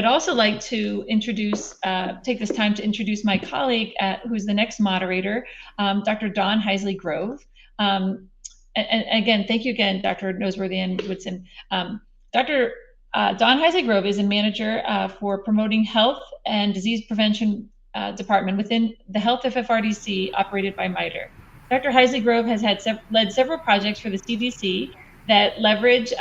I'd also like to take this time to introduce my colleague, who's the next moderator, Dr. Dawn Heisley-Grove. And again, thank you again, Dr. Noseworthy and Woodson. Dr. Dawn Heisley-Grove is a manager for promoting health and disease prevention department within the Health FFRDC operated by MITRE. Dr. Heisley-Grove has led several projects for the CDC that leverage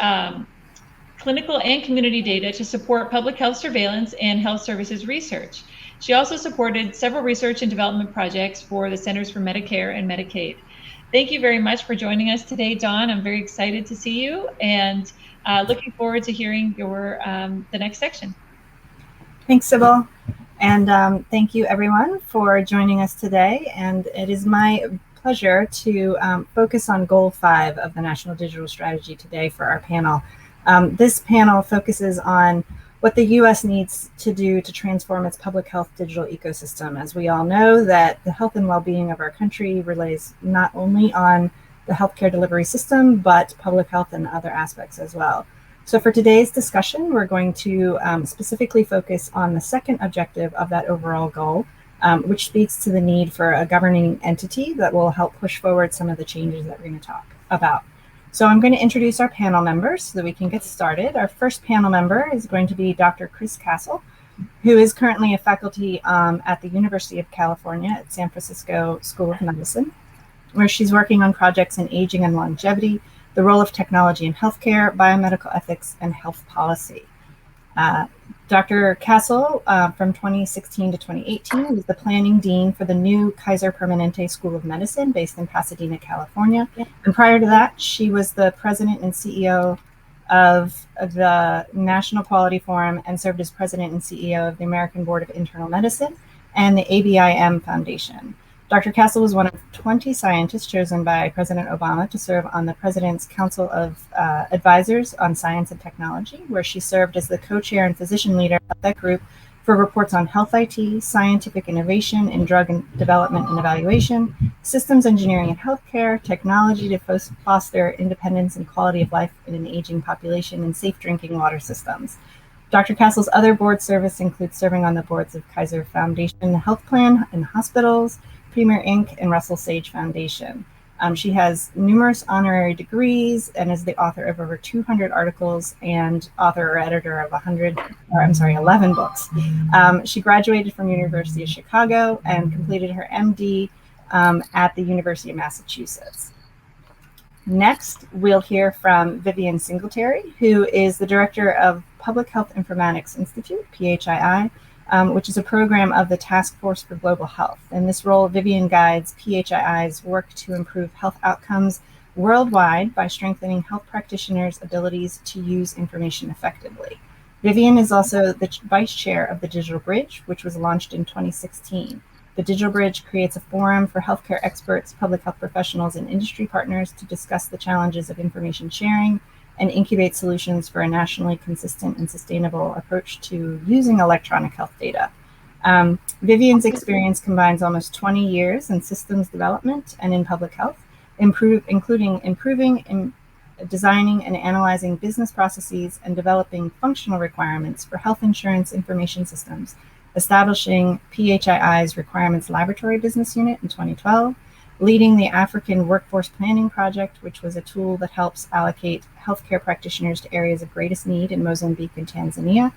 clinical and community data to support public health surveillance and health services research. She also supported several research and development projects for the Centers for Medicare and Medicaid. Thank you very much for joining us today, Dawn. I'm very excited to see you and looking forward to hearing your the next section. Thanks, Sybil. And thank you everyone for joining us today. And it is my pleasure to focus on Goal 5 of the National Digital Strategy today for our panel. This panel focuses on what the U.S. needs to do to transform its public health digital ecosystem. As we all know, that the health and well-being of our country relies not only on the healthcare delivery system, but public health and other aspects as well. So for today's discussion, we're going to specifically focus on the second objective of that overall goal, which speaks to the need for a governing entity that will help push forward some of the changes that we're going to talk about. So I'm going to introduce our panel members so that we can get started. Our first panel member is going to be Dr. Chris Castle, who is currently a faculty at the University of California at San Francisco School of Medicine, where she's working on projects in aging and longevity, the role of technology in healthcare, biomedical ethics, and health policy. Dr. Castle, from 2016 to 2018, was the planning dean for the new Kaiser Permanente School of Medicine based in Pasadena, California. And prior to that, she was the president and CEO of the National Quality Forum and served as president and CEO of the American Board of Internal Medicine and the ABIM Foundation. Dr. Castle was one of 20 scientists chosen by President Obama to serve on the President's Council of Advisors on Science and Technology, where she served as the co-chair and physician leader of that group for reports on health IT, scientific innovation in drug development and evaluation, systems engineering in healthcare, technology to foster independence and quality of life in an aging population, and safe drinking water systems. Dr. Castle's other board service includes serving on the boards of Kaiser Foundation Health Plan and hospitals, Premier Inc., and Russell Sage Foundation. She has numerous honorary degrees and is the author of over 200 articles and author or editor of 11 books. She graduated from University of Chicago and completed her MD at the University of Massachusetts. Next, we'll hear from Vivian Singletary, who is the director of Public Health Informatics Institute, PHII, which is a program of the Task Force for Global Health. In this role, Vivian guides PHII's work to improve health outcomes worldwide by strengthening health practitioners' abilities to use information effectively. Vivian is also the vice chair of the Digital Bridge, which was launched in 2016. The Digital Bridge creates a forum for healthcare experts, public health professionals, and industry partners to discuss the challenges of information sharing and incubate solutions for a nationally consistent and sustainable approach to using electronic health data. Vivian's experience combines almost 20 years in systems development and in public health, including improving and designing and analyzing business processes and developing functional requirements for health insurance information systems, establishing PHII's Requirements Laboratory Business Unit in 2012, leading the African Workforce Planning Project, which was a tool that helps allocate healthcare practitioners to areas of greatest need in Mozambique and Tanzania,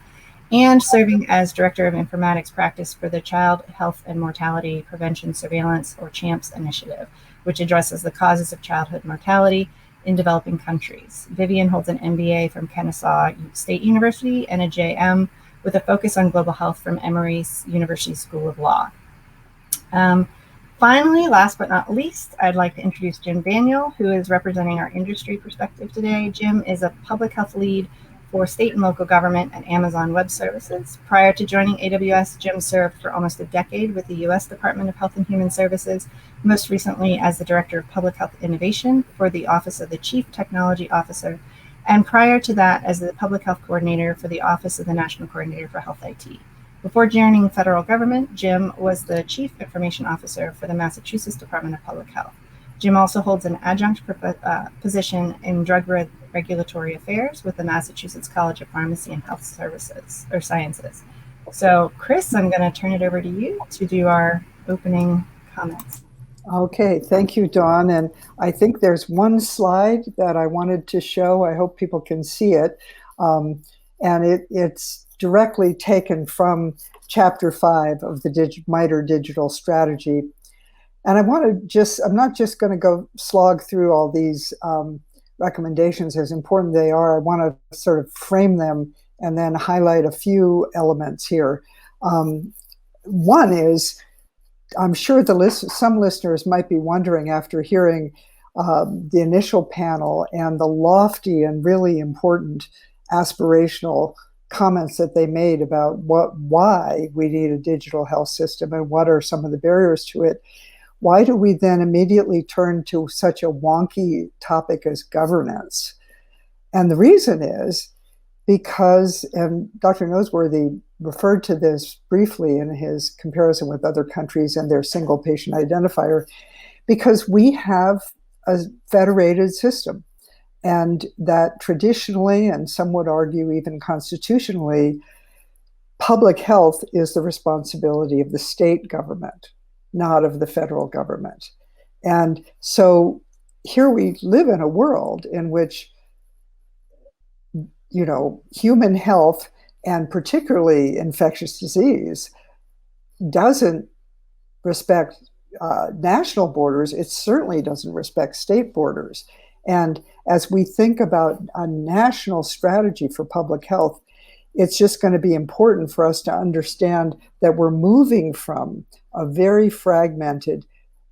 and serving as Director of Informatics Practice for the Child Health and Mortality Prevention Surveillance, or CHAMPS initiative, which addresses the causes of childhood mortality in developing countries. Vivian holds an MBA from Kennesaw State University and a JM with a focus on global health from Emory University School of Law. Finally, last but not least, I'd like to introduce Jim Daniel, who is representing our industry perspective today. Jim is a public health lead for state and local government at Amazon Web Services. Prior to joining AWS, Jim served for almost a decade with the U.S. Department of Health and Human Services, most recently as the Director of Public Health Innovation for the Office of the Chief Technology Officer, and prior to that as the Public Health Coordinator for the Office of the National Coordinator for Health IT. Before joining federal government, Jim was the Chief Information Officer for the Massachusetts Department of Public Health. Jim also holds an adjunct position in drug regulatory affairs with the Massachusetts College of Pharmacy and Health Services or Sciences. So, Chris, I'm going to turn it over to you to do our opening comments. Okay, thank you, Dawn. And I think there's one slide that I wanted to show. I hope people can see it. And it's directly taken from Chapter 5 of the MITRE Digital Strategy. And I'm not just going to go slog through all these recommendations, as important they are. I want to sort of frame them and then highlight a few elements here. One is, I'm sure some listeners might be wondering after hearing the initial panel and the lofty and really important aspirational comments that they made about why we need a digital health system and what are some of the barriers to it. Why do we then immediately turn to such a wonky topic as governance? And the reason is because, and Dr. Noseworthy referred to this briefly in his comparison with other countries and their single patient identifier, because we have a federated system, and that traditionally, and some would argue even constitutionally, public health is the responsibility of the state government, not of the federal government. And so here we live in a world in which, human health, and particularly infectious disease, doesn't respect national borders. It certainly doesn't respect state borders. And as we think about a national strategy for public health, it's just going to be important for us to understand that we're moving from a very fragmented,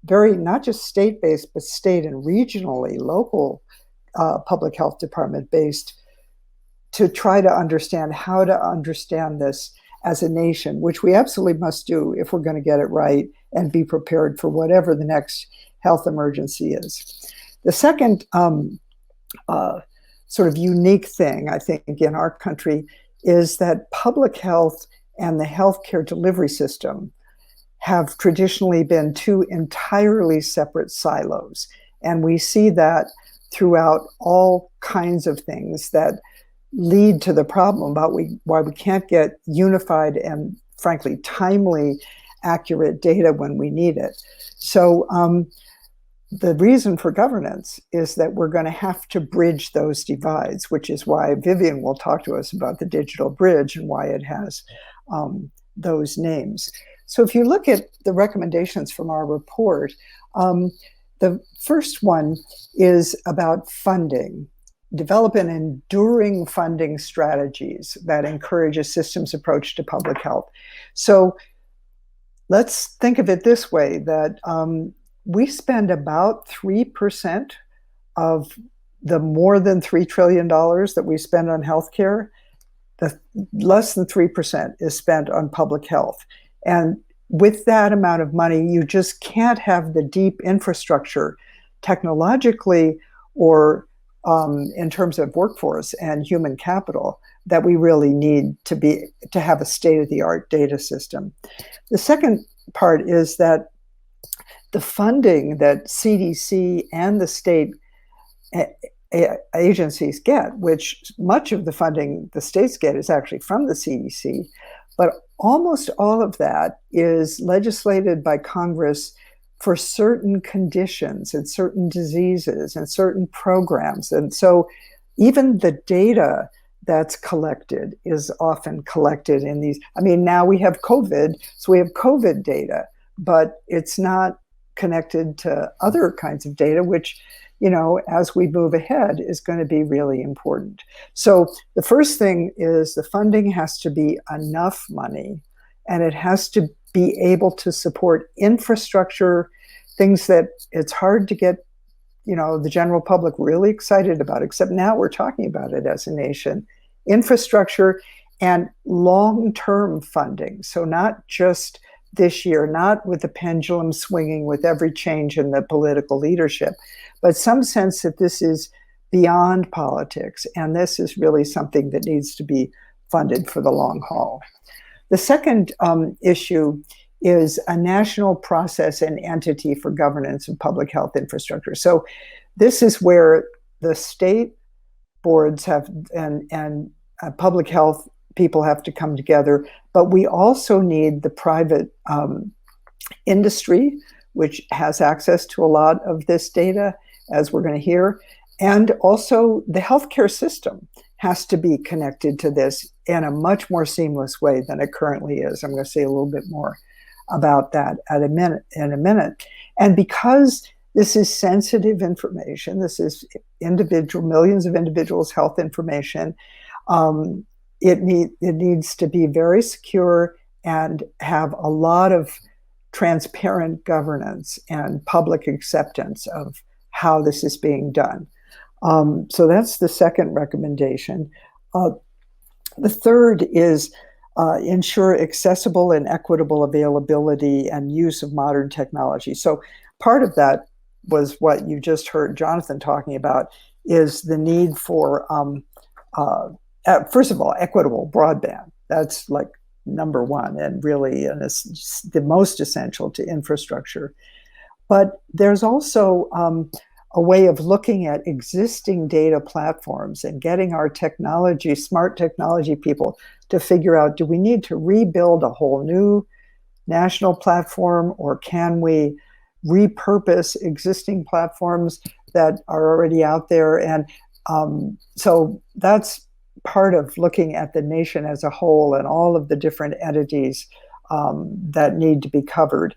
very not just state-based, but state and regionally, local public health department-based, to try to understand how to understand this as a nation, which we absolutely must do if we're going to get it right and be prepared for whatever the next health emergency is. The second sort of unique thing, I think, in our country is that public health and the healthcare delivery system have traditionally been two entirely separate silos. And we see that throughout all kinds of things that lead to the problem about why we can't get unified and, frankly, timely, accurate data when we need it. So the reason for governance is that we're going to have to bridge those divides, which is why Vivian will talk to us about the digital bridge and why it has those names. So if you look at the recommendations from our report, the first one is about funding. Develop an enduring funding strategies that encourage a systems approach to public health. So let's think of it this way, that we spend about 3% of the more than $3 trillion that we spend on healthcare. Less than 3% is spent on public health. And with that amount of money, you just can't have the deep infrastructure technologically or in terms of workforce and human capital that we really need to have a state-of-the-art data system. The second part is that the funding that CDC and the state agencies get, which much of the funding the states get is actually from the CDC, but almost all of that is legislated by Congress for certain conditions and certain diseases and certain programs. And so even the data that's collected is often collected in these. I mean, now we have COVID, so we have COVID data, but it's not connected to other kinds of data, which, as we move ahead is going to be really important. So the first thing is the funding has to be enough money, and it has to be able to support infrastructure, things that it's hard to get, the general public really excited about, except now we're talking about it as a nation. Infrastructure and long-term funding. So not just this year, not with the pendulum swinging with every change in the political leadership, but some sense that this is beyond politics, and this is really something that needs to be funded for the long haul. The second issue is a national process and entity for governance of public health infrastructure. So this is where the state boards have and public health people have to come together, but we also need the private industry, which has access to a lot of this data, as we're going to hear, and also the healthcare system has to be connected to this in a much more seamless way than it currently is. I'm going to say a little bit more about that in a minute. And because this is sensitive information, this is millions of individuals' health information, it needs to be very secure and have a lot of transparent governance and public acceptance of how this is being done. So that's the second recommendation. The third is ensure accessible and equitable availability and use of modern technology. So part of that was what you just heard Jonathan talking about, is the need for, first of all, equitable broadband. That's like number one, and really it's the most essential to infrastructure. But there's also a way of looking at existing data platforms and getting our smart technology people to figure out, do we need to rebuild a whole new national platform, or can we repurpose existing platforms that are already out there? And so that's part of looking at the nation as a whole and all of the different entities that need to be covered.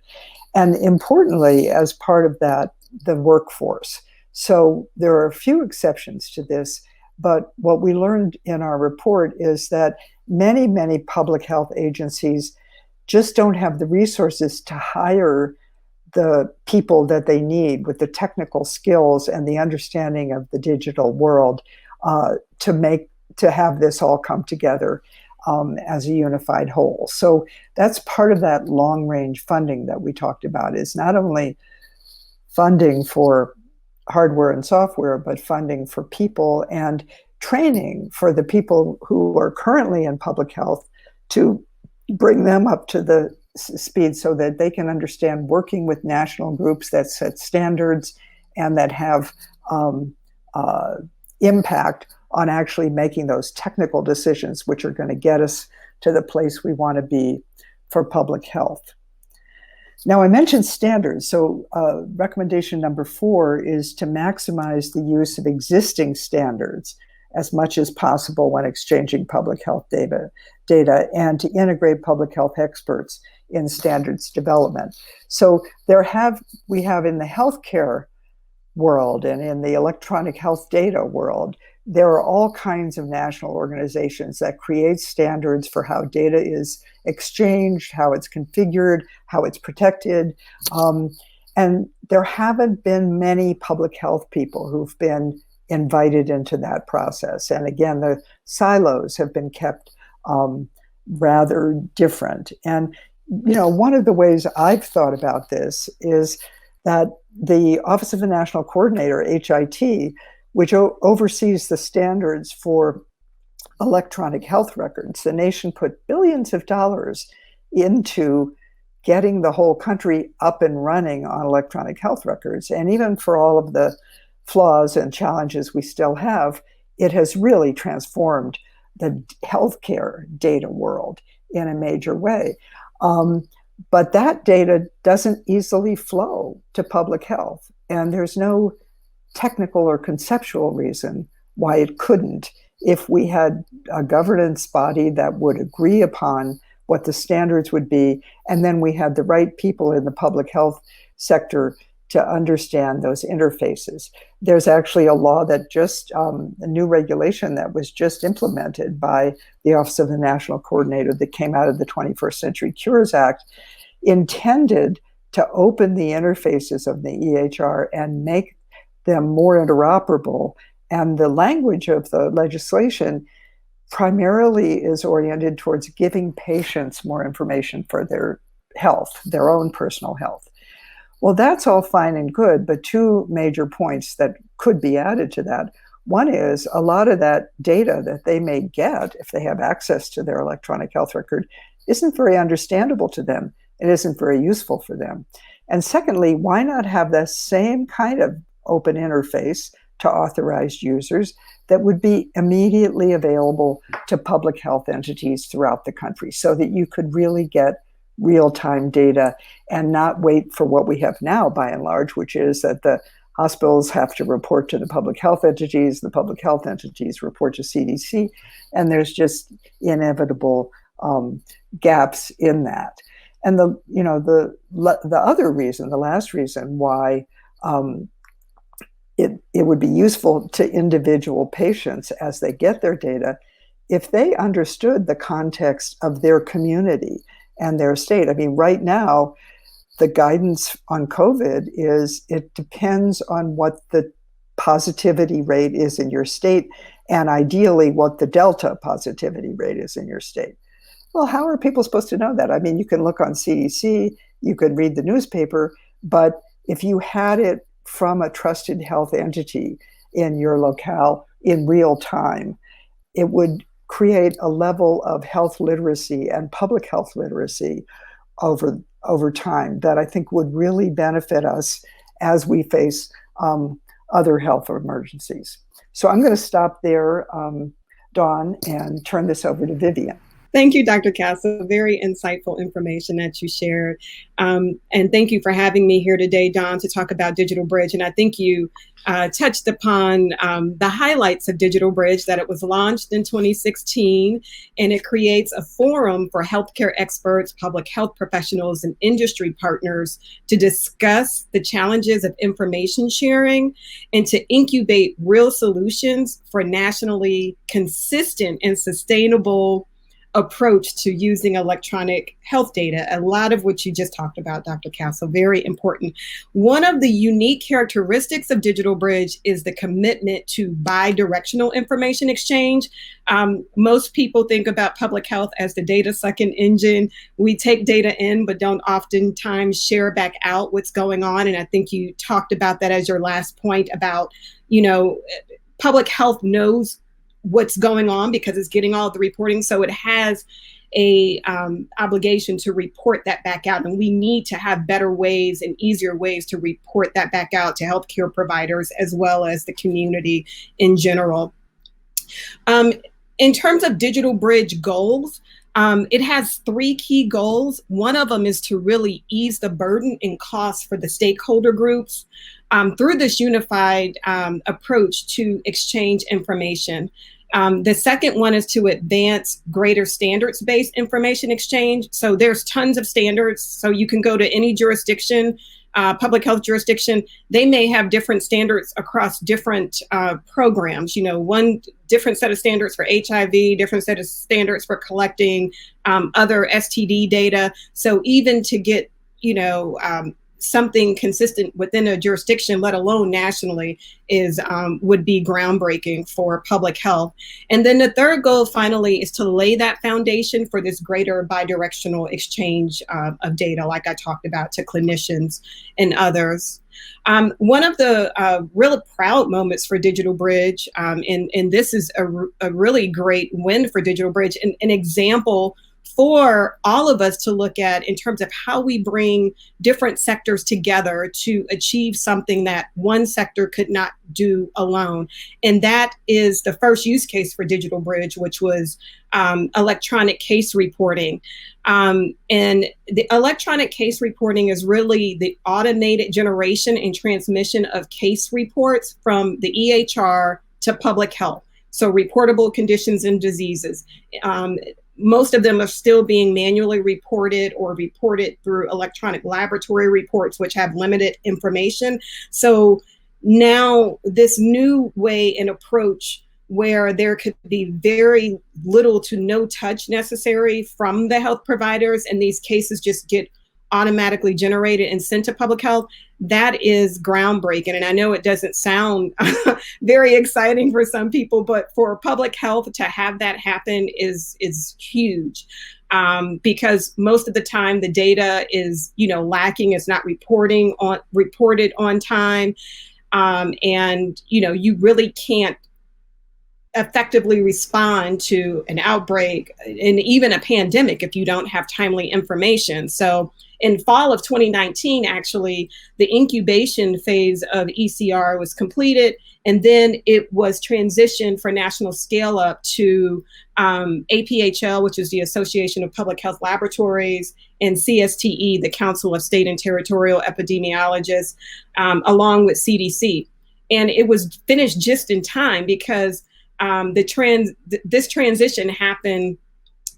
And importantly, as part of that, the workforce. So there are a few exceptions to this, but what we learned in our report is that many, many public health agencies just don't have the resources to hire the people that they need with the technical skills and the understanding of the digital world to have this all come together as a unified whole. So that's part of that long-range funding that we talked about, is not only funding for hardware and software, but funding for people and training for the people who are currently in public health to bring them up to the speed so that they can understand working with national groups that set standards and that have impact on actually making those technical decisions, which are going to get us to the place we want to be for public health. Now, I mentioned standards. So recommendation number 4 is to maximize the use of existing standards as much as possible when exchanging public health data and to integrate public health experts in standards development. So we have in the healthcare world and in the electronic health data world, there are all kinds of national organizations that create standards for how data is exchanged, how it's configured, how it's protected. And there haven't been many public health people who've been invited into that process. And again, the silos have been kept rather different. And, one of the ways I've thought about this is that the Office of the National Coordinator, HIT, which oversees the standards for electronic health records, the nation put billions of dollars into getting the whole country up and running on electronic health records. And even for all of the flaws and challenges we still have, it has really transformed the healthcare data world in a major way. But that data doesn't easily flow to public health, and there's no technical or conceptual reason why it couldn't if we had a governance body that would agree upon what the standards would be, and then we had the right people in the public health sector to understand those interfaces. There's actually a law that a new regulation that was just implemented by the Office of the National Coordinator that came out of the 21st Century Cures Act, intended to open the interfaces of the EHR and make them more interoperable. And the language of the legislation primarily is oriented towards giving patients more information for their health, their own personal health. Well, that's all fine and good, but 2 major points that could be added to that. One is a lot of that data that they may get if they have access to their electronic health record isn't very understandable to them. it isn't very useful for them. And secondly, why not have the same kind of open interface to authorized users that would be immediately available to public health entities throughout the country, so that you could really get real-time data and not wait for what we have now, by and large, which is that the hospitals have to report to the public health entities, the public health entities report to CDC, and there's just inevitable gaps in that. And the other reason, the last reason why it would be useful to individual patients as they get their data, if they understood the context of their community and their state. I mean, right now, the guidance on COVID is it depends on what the positivity rate is in your state, and ideally what the Delta positivity rate is in your state. Well, how are people supposed to know that? I mean, you can look on CDC, you could read the newspaper, but if you had it from a trusted health entity in your locale in real time, it would create a level of health literacy and public health literacy over time that I think would really benefit us as we face other health emergencies. So I'm going to stop there, Dawn, and turn this over to Vivian. Thank you, Dr. Castle. Very insightful information that you shared. And thank you for having me here today, Dawn, to talk about Digital Bridge. And I think you touched upon the highlights of Digital Bridge, that it was launched in 2016, and it creates a forum for healthcare experts, public health professionals, and industry partners to discuss the challenges of information sharing and to incubate real solutions for nationally consistent and sustainable approach to using electronic health data, a lot of which you just talked about, Dr. Castle, very important. One of the unique characteristics of Digital Bridge is the commitment to bi-directional information exchange. Most people think about public health as the data sucking engine. We take data in, but don't oftentimes share back out what's going on. And I think you talked about that as your last point about, public health knows what's going on because it's getting all the reporting. So it has a obligation to report that back out. And we need to have better ways and easier ways to report that back out to healthcare providers as well as the community in general. In terms of Digital Bridge goals, it has 3 key goals. One of them is to really ease the burden and cost for the stakeholder groups through this unified approach to exchange information. The second one is to advance greater standards-based information exchange. So there's tons of standards. So you can go to any jurisdiction, public health jurisdiction. They may have different standards across different programs. One different set of standards for HIV, different set of standards for collecting other STD data. So even to get, something consistent within a jurisdiction, let alone nationally, would be groundbreaking for public health. And then the third goal, finally, is to lay that foundation for this greater bidirectional exchange of data, like I talked about, to clinicians and others. One of the really proud moments for Digital Bridge, and this is a really great win for Digital Bridge, an example for all of us to look at in terms of how we bring different sectors together to achieve something that one sector could not do alone. And that is the first use case for Digital Bridge, which was electronic case reporting. And the electronic case reporting is really the automated generation and transmission of case reports from the EHR to public health. So reportable conditions and diseases. Most of them are still being manually reported or reported through electronic laboratory reports, which have limited information. So now this new way and approach where there could be very little to no touch necessary from the health providers, and these cases just get automatically generated and sent to public health, that is groundbreaking. And I know it doesn't sound very exciting for some people, but for public health to have that happen is huge. Because most of the time the data is, lacking, it's not reported on time. And, you really can't effectively respond to an outbreak and even a pandemic if you don't have timely information. So in fall of 2019, actually, the incubation phase of ECR was completed, and then it was transitioned for national scale up to APHL, which is the Association of Public Health Laboratories, and CSTE, the Council of State and Territorial Epidemiologists, along with CDC. And it was finished just in time because this transition happened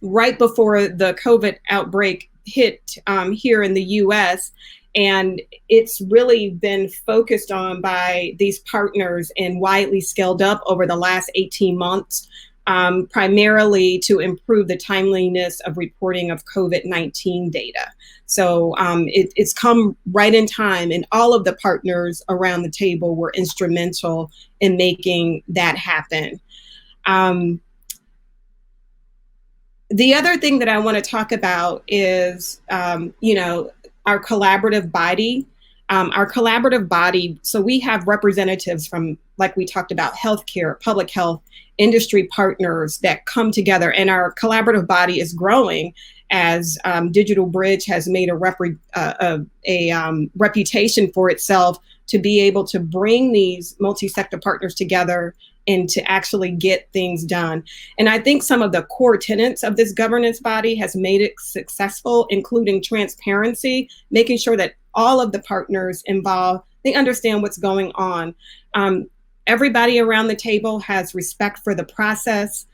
right before the COVID outbreak hit here in the US. And it's really been focused on by these partners and widely scaled up over the last 18 months, primarily to improve the timeliness of reporting of COVID-19 data. So it's come right in time, and all of the partners around the table were instrumental in making that happen. The other thing that I want to talk about is, our collaborative body. Our collaborative body, so we have representatives from, like we talked about, healthcare, public health, industry partners that come together, and our collaborative body is growing as Digital Bridge has made a reputation for itself to be able to bring these multi-sector partners together and to actually get things done. And I think some of the core tenets of this governance body has made it successful, including transparency, making sure that all of the partners involved, they understand what's going on. Everybody around the table has respect for the process.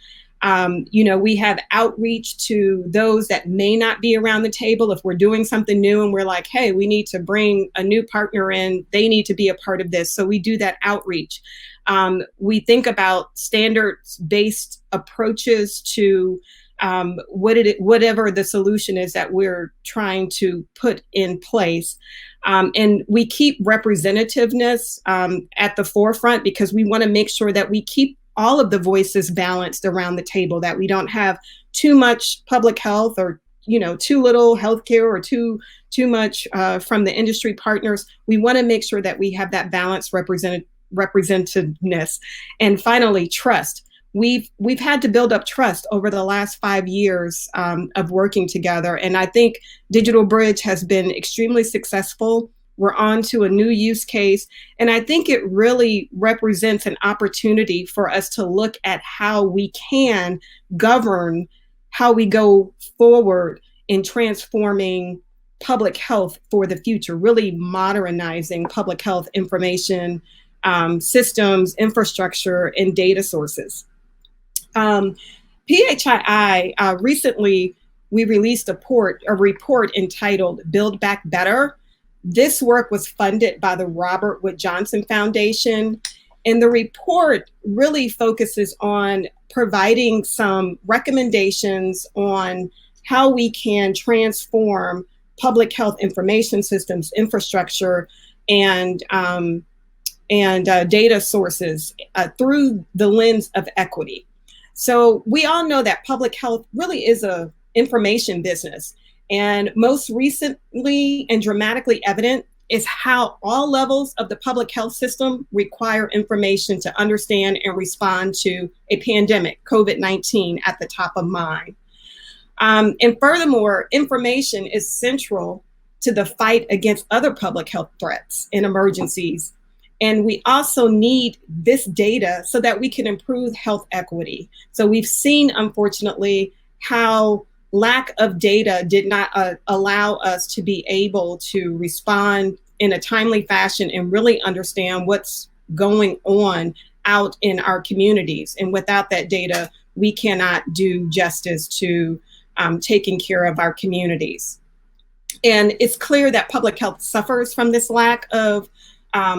We have outreach to those that may not be around the table. If we're doing something new and we're like, hey, we need to bring a new partner in, they need to be a part of this. So we do that outreach. We think about standards-based approaches to whatever the solution is that we're trying to put in place. And we keep representativeness at the forefront because we want to make sure that we keep all of the voices balanced around the table, that we don't have too much public health or too little healthcare or too much from the industry partners. We want to make sure that we have that balanced representativeness. And finally, trust. We've had to build up trust over the last 5 years of working together. And I think Digital Bridge has been extremely successful. We're on to a new use case. And I think it really represents an opportunity for us to look at how we can govern how we go forward in transforming public health for the future, really modernizing public health information systems, infrastructure, and data sources. PHII, recently, we released a report entitled Build Back Better. This work was funded by the Robert Wood Johnson Foundation, and the report really focuses on providing some recommendations on how we can transform public health information systems, infrastructure, and data sources through the lens of equity. So we all know that public health really is an information business. And most recently and dramatically evident is how all levels of the public health system require information to understand and respond to a pandemic, COVID-19, at the top of mind. And furthermore, information is central to the fight against other public health threats and emergencies. And we also need this data so that we can improve health equity. So we've seen, unfortunately, how lack of data did not allow us to be able to respond in a timely fashion and really understand what's going on out in our communities. And without that data, we cannot do justice to taking care of our communities. And it's clear that public health suffers from this lack of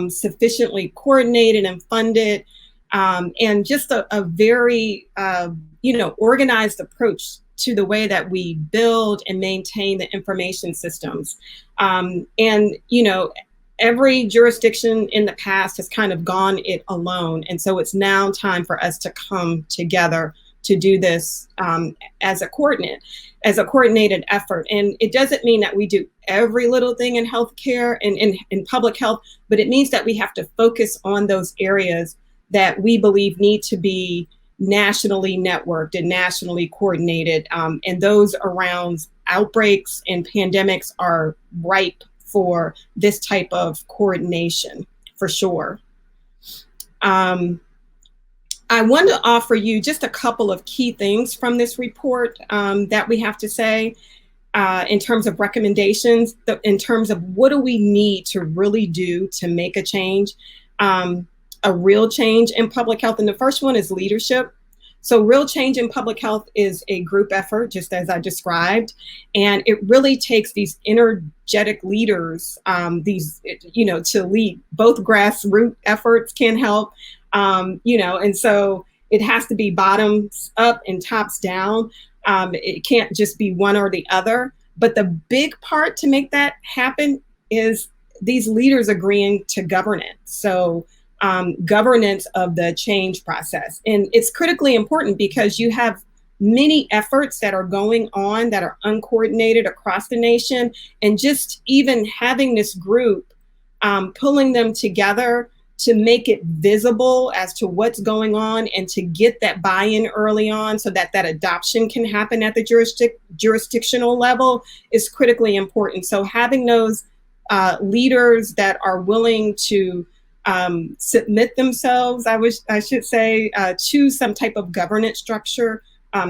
sufficiently coordinated and funded, and just a very, organized approach to the way that we build and maintain the information systems. Every jurisdiction in the past has kind of gone it alone. And so it's now time for us to come together to do this as a coordinated effort. And it doesn't mean that we do every little thing in healthcare and in public health, but it means that we have to focus on those areas that we believe need to be nationally networked and nationally coordinated, and those around outbreaks and pandemics are ripe for this type of coordination, for sure. I want to offer you just a couple of key things from this report that we have to say in terms of recommendations, in terms of what do we need to really do to make a change, a real change in public health. And the first one is leadership. So real change in public health is a group effort, just as I described. And it really takes these energetic leaders, to lead. Both grassroots efforts can help, and so it has to be bottoms up and tops down. It can't just be one or the other. But the big part to make that happen is these leaders agreeing to governance. So governance of the change process. And it's critically important because you have many efforts that are going on that are uncoordinated across the nation. And just even having this group, pulling them together to make it visible as to what's going on and to get that buy-in early on so that that adoption can happen at the jurisdictional level is critically important. So having those leaders that are willing to submit themselves, I should say, to some type of governance structure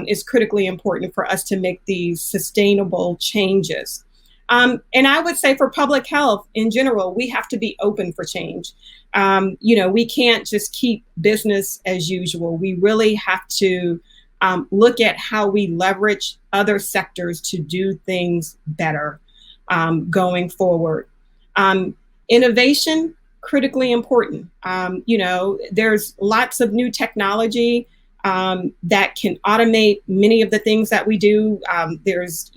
is critically important for us to make these sustainable changes. And I would say for public health in general, we have to be open for change. We can't just keep business as usual. We really have to look at how we leverage other sectors to do things better going forward. Innovation, critically important. There's lots of new technology that can automate many of the things that we do. There's,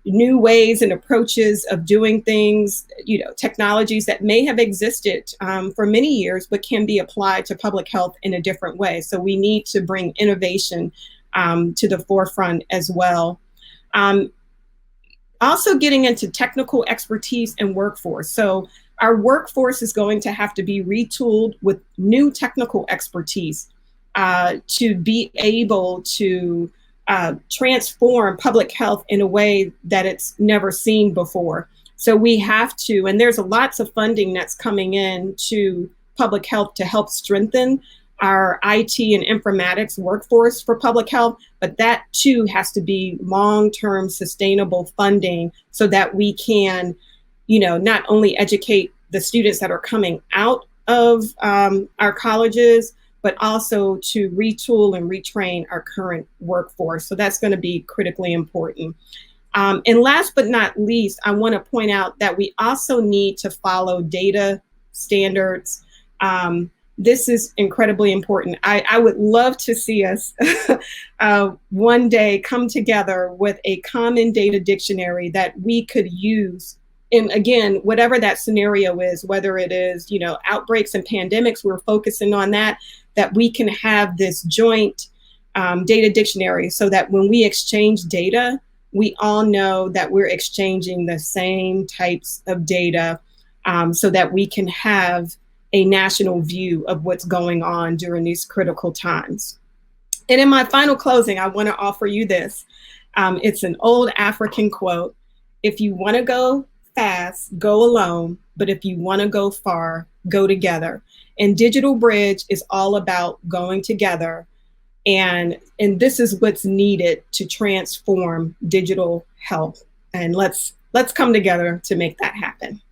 new ways and approaches of doing things, technologies that may have existed for many years, but can be applied to public health in a different way. So we need to bring innovation to the forefront as well. Also getting into technical expertise and workforce. So our workforce is going to have to be retooled with new technical expertise to be able to transform public health in a way that it's never seen before. So we have to, and there's lots of funding that's coming in to public health to help strengthen our IT and informatics workforce for public health, but that too has to be long-term sustainable funding so that we can, not only educate the students that are coming out of our colleges, but also to retool and retrain our current workforce. So that's going to be critically important. And last but not least, I want to point out that we also need to follow data standards. This is incredibly important. I would love to see us one day come together with a common data dictionary that we could use. And again, whatever that scenario is, whether it is, outbreaks and pandemics, we're focusing on that we can have this joint data dictionary so that when we exchange data, we all know that we're exchanging the same types of data so that we can have a national view of what's going on during these critical times. And in my final closing, I want to offer you this. It's an old African quote. If you want to go fast, go alone, but if you want to go far, go together. And Digital Bridge is all about going together. And this is what's needed to transform digital health. And let's come together to make that happen.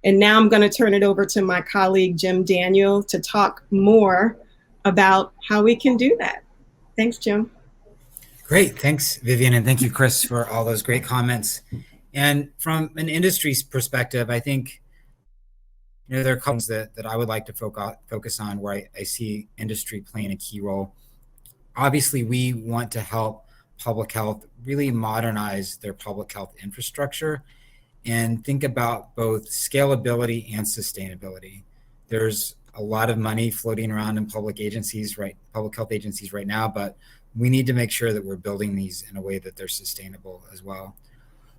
And now I'm going to turn it over to my colleague, Jim Daniel, to talk more about how we can do that. Thanks, Jim. Great. Thanks, Vivian. And thank you, Chris, for all those great comments. And from an industry's perspective, I think there are things that I would like to focus on where I see industry playing a key role. Obviously, we want to help public health really modernize their public health infrastructure and think about both scalability and sustainability. There's a lot of money floating around in public health agencies right now, but we need to make sure that we're building these in a way that they're sustainable as well.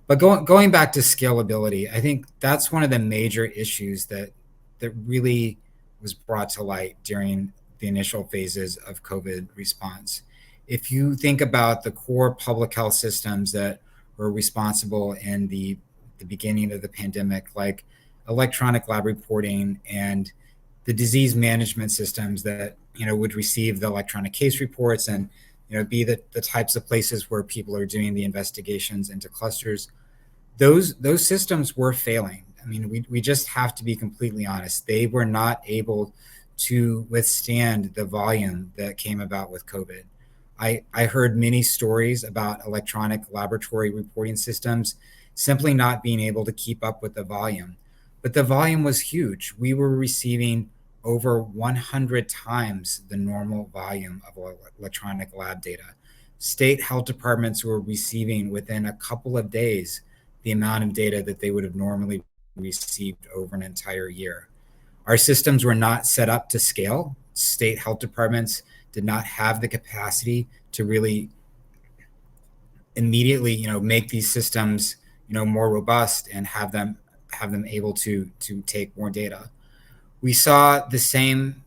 But going back to scalability, I think that's one of the major issues that really was brought to light during the initial phases of COVID response. If you think about the core public health systems that were responsible in the beginning of the pandemic, like electronic lab reporting and the disease management systems that would receive the electronic case reports and be the types of places where people are doing the investigations into clusters. Those systems were failing. I mean, we just have to be completely honest. They were not able to withstand the volume that came about with COVID. I heard many stories about electronic laboratory reporting systems simply not being able to keep up with the volume. But the volume was huge. We were receiving over 100 times the normal volume of electronic lab data. State health departments were receiving within a couple of days the amount of data that they would have normally received over an entire year. Our systems were not set up to scale. State health departments did not have the capacity to really immediately, make these systems, more robust and have them able to take more data. We saw the same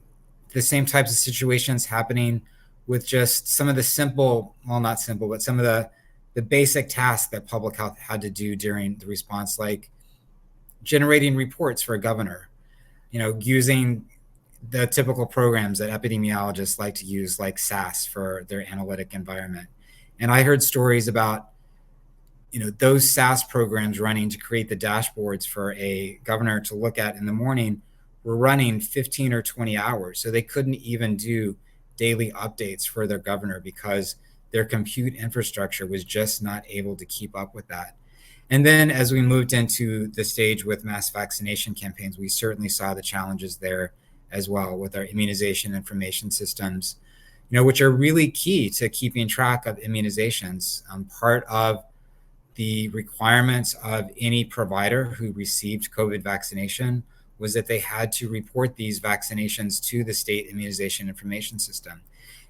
types of situations happening with just some of the simple, well, not simple, but some of the basic tasks that public health had to do during the response, like generating reports for a governor, using the typical programs that epidemiologists like to use, like SAS, for their analytic environment. And I heard stories about, those SAS programs running to create the dashboards for a governor to look at in the morning were running 15 or 20 hours. So they couldn't even do daily updates for their governor because their compute infrastructure was just not able to keep up with that. And then as we moved into the stage with mass vaccination campaigns, we certainly saw the challenges there as well with our immunization information systems, which are really key to keeping track of immunizations. Part of the requirements of any provider who received COVID vaccination was that they had to report these vaccinations to the state immunization information system.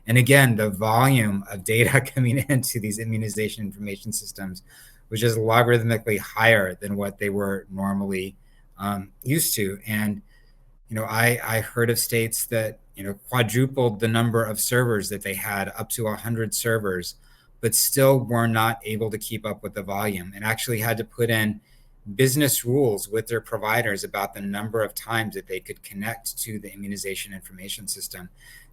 And again, the volume of data coming into these immunization information systems was just logarithmically higher than what they were normally used to. And, I heard of states that, quadrupled the number of servers that they had, up to 100 servers, but still were not able to keep up with the volume and actually had to put in business rules with their providers about the number of times that they could connect to the immunization information system,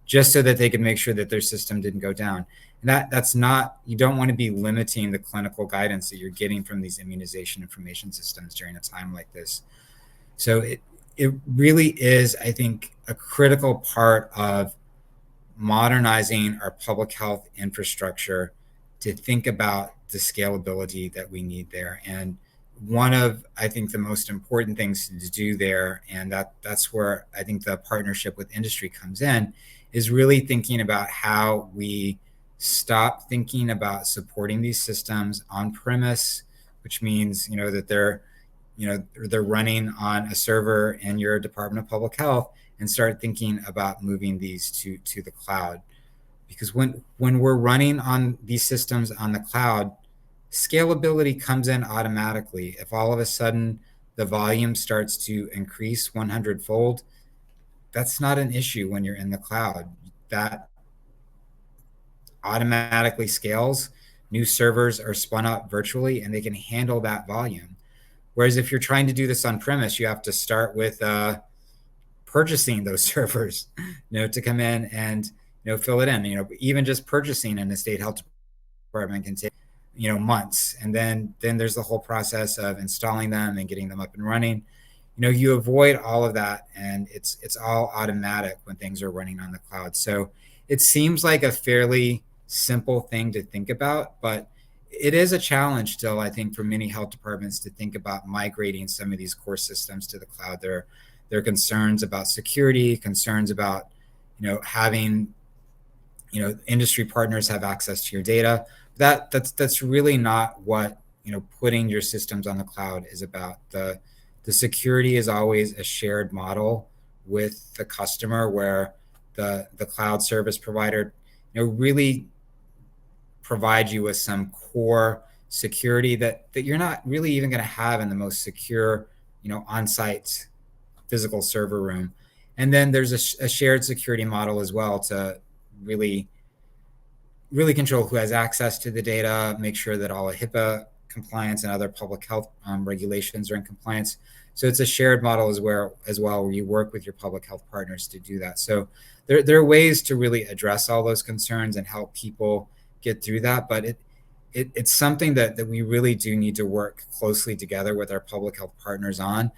just so that they could make sure that their system didn't go down. And that's not, you don't want to be limiting the clinical guidance that you're getting from these immunization information systems during a time like this. So it really is, I think, a critical part of modernizing our public health infrastructure to think about the scalability that we need there. And one of, I think, the most important things to do there, and that's where I think the partnership with industry comes in, is really thinking about how we stop thinking about supporting these systems on premise, which means, that they're running on a server in your Department of Public Health, and start thinking about moving these to the cloud. Because when we're running on these systems on the cloud, scalability comes in automatically. If all of a sudden the volume starts to increase 100-fold, that's not an issue when you're in the cloud. That automatically scales. New servers are spun up virtually and they can handle that volume. Whereas if you're trying to do this on premise, you have to start with purchasing those servers, to come in and fill it in. Even just purchasing in the state health department can take months, and then there's the whole process of installing them and getting them up and running. You avoid all of that, and it's all automatic when things are running on the cloud. So it seems like a fairly simple thing to think about, but it is a challenge still, I think, for many health departments to think about migrating some of these core systems to the cloud. There are concerns about security, concerns about having industry partners have access to your data. That's really not what putting your systems on the cloud is about. The security is always a shared model with the customer, where the cloud service provider really provide you with some core security that you're not really even going to have in the most secure on-site physical server room. And then there's a shared security model as well to really control who has access to the data, make sure that all the HIPAA compliance and other public health regulations are in compliance. So it's a shared model as well, where you work with your public health partners to do that. So there are ways to really address all those concerns and help people get through that. But it's something that we really do need to work closely together with our public health partners on,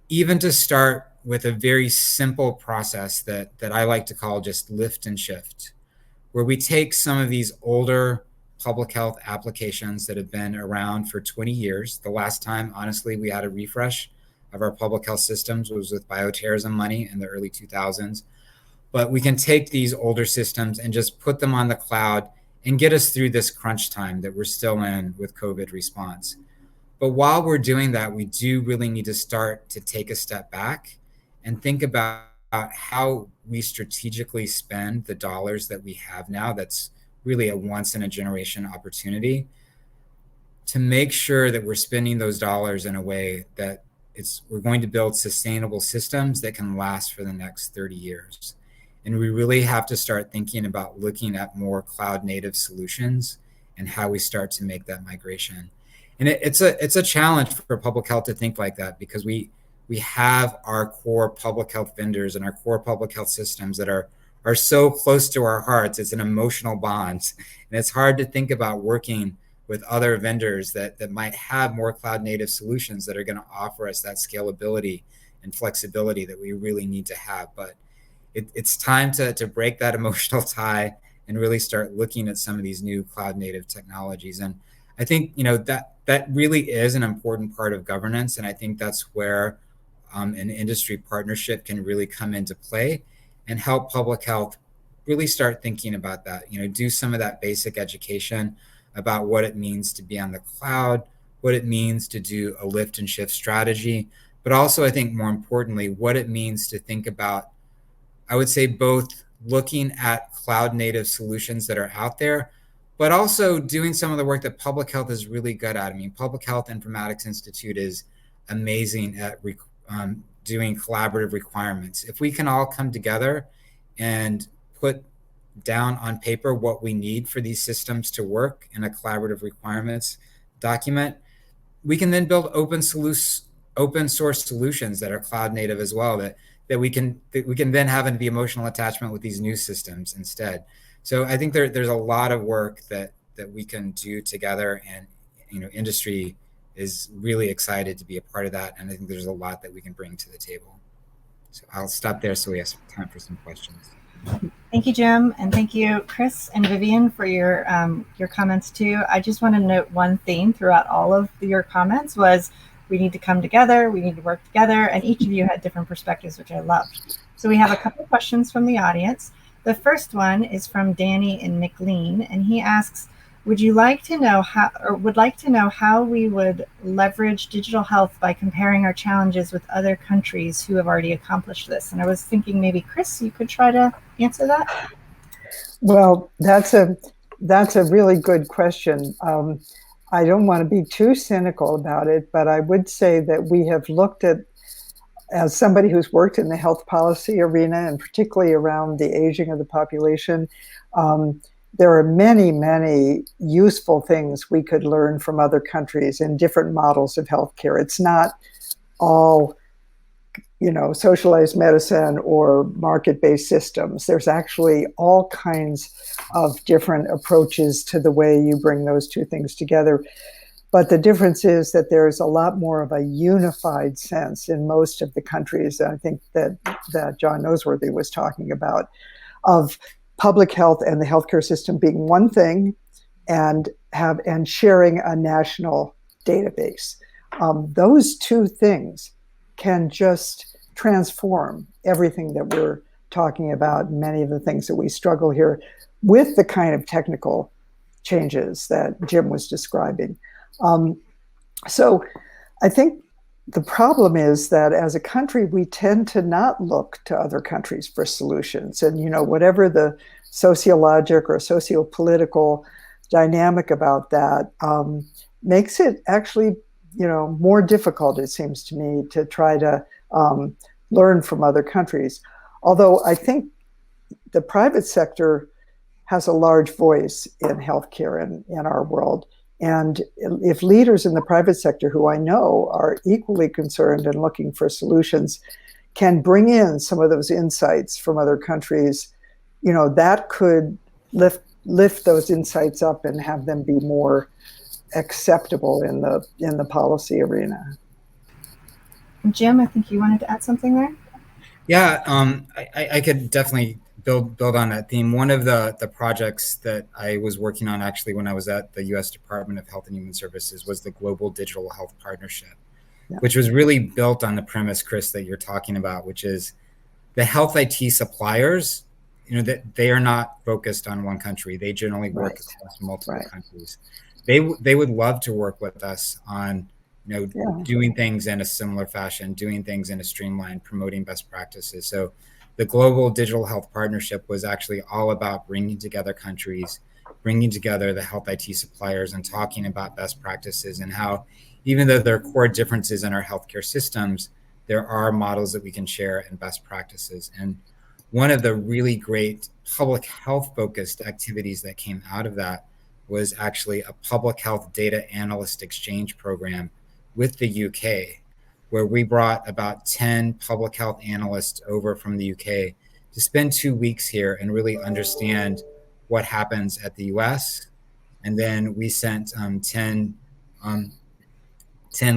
even to start with a very simple process that I like to call just lift and shift, where we take some of these older public health applications that have been around for 20 years. The last time, honestly, we had a refresh of our public health systems was with bioterrorism money in the early 2000s. But we can take these older systems and just put them on the cloud and get us through this crunch time that we're still in with COVID response. But while we're doing that, we do really need to start to take a step back and think about how we strategically spend the dollars that we have now. That's really a once in a generation opportunity to make sure that we're spending those dollars in a way that we're going to build sustainable systems that can last for the next 30 years. And we really have to start thinking about looking at more cloud native solutions and how we start to make that migration. And it's a challenge for public health to think like that, because we have our core public health vendors and our core public health systems that are so close to our hearts. It's an emotional bond. And it's hard to think about working with other vendors that might have more cloud native solutions that are going to offer us that scalability and flexibility that we really need to have. But it's time to break that emotional tie and really start looking at some of these new cloud native technologies. And I think, that really is an important part of governance. And I think that's where an industry partnership can really come into play and help public health really start thinking about that, do some of that basic education about what it means to be on the cloud, what it means to do a lift and shift strategy, but also I think more importantly, what it means to think about, I would say, both looking at cloud native solutions that are out there, but also doing some of the work that public health is really good at. I mean, Public Health Informatics Institute is amazing at doing collaborative requirements. If we can all come together and put down on paper what we need for these systems to work in a collaborative requirements document, we can then build open source solutions that are cloud native as well, that we can then have the emotional attachment with these new systems instead. So I think there's a lot of work that we can do together, and industry is really excited to be a part of that, and I think there's a lot that we can bring to the table. So I'll stop there so we have time for some questions. Thank you, Jim, and thank you, Chris and Vivian, for your comments too. I just want to note one theme throughout all of your comments was we need to come together, we need to work together, and each of you had different perspectives, which I loved. So we have a couple of questions from the audience. The first one is from Danny in McLean, and he asks, would like to know how we would leverage digital health by comparing our challenges with other countries who have already accomplished this? And I was thinking maybe, Chris, you could try to answer that. Well, that's a really good question. I don't want to be too cynical about it, but I would say that we have looked at, as somebody who's worked in the health policy arena, and particularly around the aging of the population, there are many, many useful things we could learn from other countries in different models of healthcare. It's not all, socialized medicine or market-based systems. There's actually all kinds of different approaches to the way you bring those two things together. But the difference is that there's a lot more of a unified sense in most of the countries, I think that John Noseworthy was talking about, of public health and the healthcare system being one thing and sharing a national database. Those two things can just transform everything that we're talking about, many of the things that we struggle here with, the kind of technical changes that Jim was describing. So I think the problem is that as a country, we tend to not look to other countries for solutions. And, whatever the sociologic or sociopolitical dynamic about that makes it actually, more difficult, it seems to me, to try to learn from other countries. Although I think the private sector has a large voice in healthcare in our world. And if leaders in the private sector, who I know are equally concerned and looking for solutions, can bring in some of those insights from other countries, that could lift those insights up and have them be more acceptable in the policy arena. Jim, I think you wanted to add something there. Yeah, I could definitely build on that theme. One of the projects that I was working on actually when I was at the U.S. Department of Health and Human Services was the Global Digital Health Partnership, which was really built on the premise, Chris, that you're talking about, which is the health IT suppliers, that they are not focused on one country. They generally work across multiple countries. They would love to work with us on doing things in a similar fashion, doing things in a streamlined, promoting best practices. So the Global Digital Health Partnership was actually all about bringing together countries, bringing together the health IT suppliers, and talking about best practices and how, even though there are core differences in our healthcare systems, there are models that we can share and best practices. And one of the really great public health focused activities that came out of that was actually a public health data analyst exchange program with the UK, where we brought about 10 public health analysts over from the UK to spend 2 weeks here and really understand what happens at the US. And then we sent 10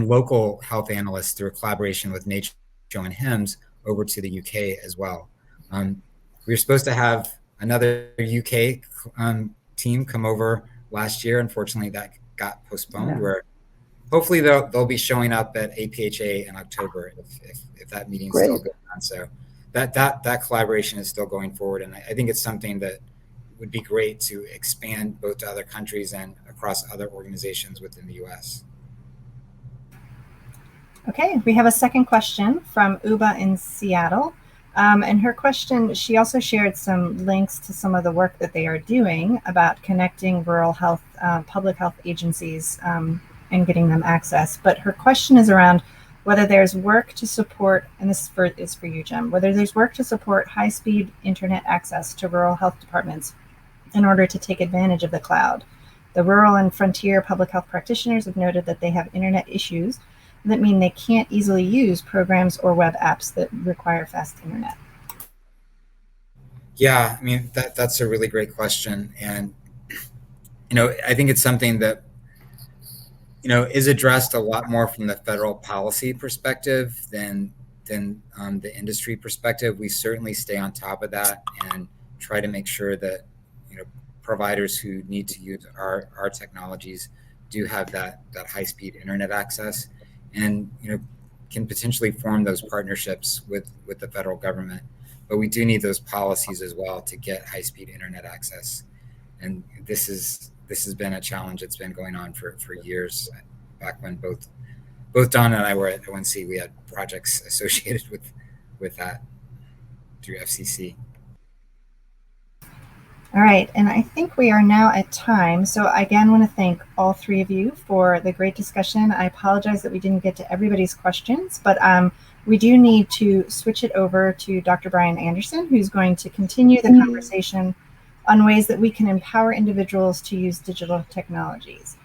local health analysts through a collaboration with NACHO and HIMSS over to the UK as well. We were supposed to have another UK team come over last year. Unfortunately, that got postponed. Where hopefully they'll be showing up at APHA in October if that meeting's still going on. So that collaboration is still going forward, and I think it's something that would be great to expand both to other countries and across other organizations within the U.S. Okay, we have a second question from Uba in Seattle. And her question, she also shared some links to some of the work that they are doing about connecting rural health, public health agencies and getting them access. But her question is around whether there's work to support, and this is for you, Jim, whether there's work to support high-speed internet access to rural health departments in order to take advantage of the cloud. The rural and frontier public health practitioners have noted that they have internet issues that mean they can't easily use programs or web apps that require fast internet. Yeah, I mean, that's a really great question. And, I think it's something that, is addressed a lot more from the federal policy perspective than the industry perspective. We certainly stay on top of that and try to make sure that, providers who need to use our technologies do have that high-speed internet access, and can potentially form those partnerships with the federal government. But we do need those policies as well to get high-speed internet access. And this has been a challenge that's been going on for years. Back when both Don and I were at ONC, we had projects associated with that through FCC. All right, and I think we are now at time. So I again want to thank all three of you for the great discussion. I apologize that we didn't get to everybody's questions, but we do need to switch it over to Dr. Brian Anderson, who's going to continue the conversation on ways that we can empower individuals to use digital technologies.